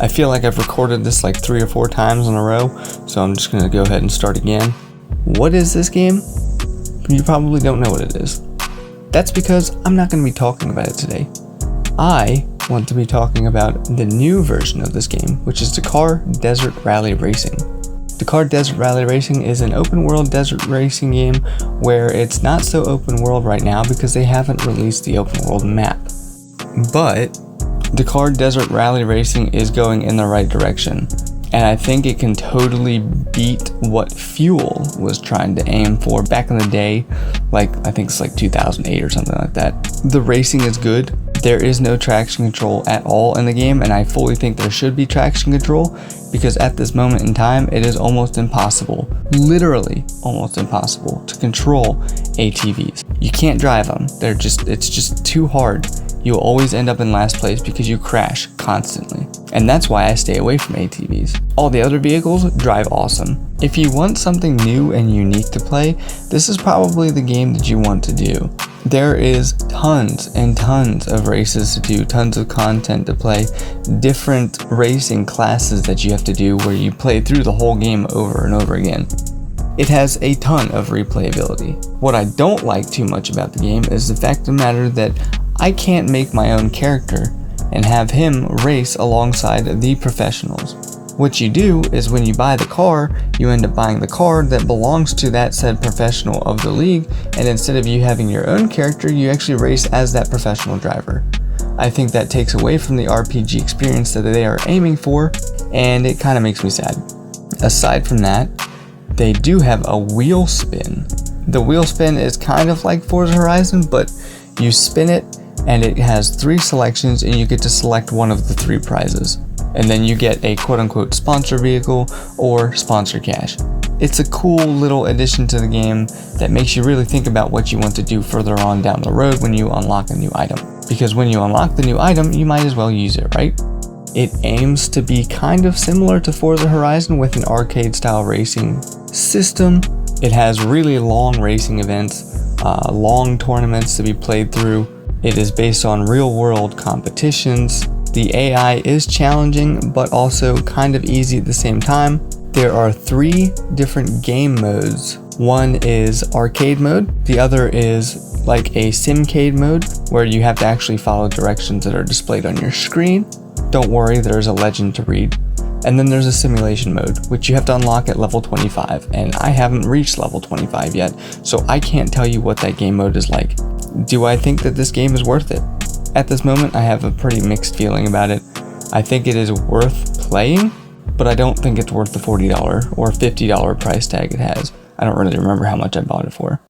I feel like I've recorded this like 3 or 4 times in a row, so I'm just going to go ahead and start again. What is this game? You probably don't know what it is. That's because I'm not going to be talking about it today. I want to be talking about the new version of this game, which is Dakar Desert Rally Racing. Dakar Desert Rally Racing is an open world desert racing game where it's not so open world right now because they haven't released the open world map. But Dakar Desert Rally Racing is going in the right direction, and I think it can totally beat what Fuel was trying to aim for back in the day, like I think it's like 2008 or something like that. The racing is good. There is no traction control at all in the game, and I fully think there should be traction control because at this moment in time, it is almost impossible, literally almost impossible to control ATVs. You can't drive them. It's just too hard. You'll always end up in last place because you crash constantly. And that's why I stay away from ATVs. All the other vehicles drive awesome. If you want something new and unique to play, this is probably the game that you want to do. There is tons and tons of races to do, tons of content to play, different racing classes that you have to do where you play through the whole game over and over again. It has a ton of replayability. What I don't like too much about the game is the fact of the matter that I can't make my own character and have him race alongside the professionals. What you do is when you buy the car, you end up buying the car that belongs to that said professional of the league, and instead of you having your own character, you actually race as that professional driver. I think that takes away from the RPG experience that they are aiming for, and it kind of makes me sad. Aside from that, they do have a wheel spin. The wheel spin is kind of like Forza Horizon, but you spin it and it has 3 selections and you get to select one of the 3 prizes. And then you get a quote-unquote sponsor vehicle or sponsor cash. It's a cool little addition to the game that makes you really think about what you want to do further on down the road when you unlock a new item. Because when you unlock the new item, you might as well use it, right? It aims to be kind of similar to Forza Horizon with an arcade-style racing system. It has really long racing events, long tournaments to be played through. It is based on real-world competitions. The AI is challenging, but also kind of easy at the same time. There are 3 different game modes. One is arcade mode. The other is like a simcade mode, where you have to actually follow directions that are displayed on your screen. Don't worry, there's a legend to read. And then there's a simulation mode, which you have to unlock at level 25, and I haven't reached level 25 yet, so I can't tell you what that game mode is like. Do I think that this game is worth it? At this moment, I have a pretty mixed feeling about it. I think it is worth playing, but I don't think it's worth the $40 or $50 price tag it has. I don't really remember how much I bought it for.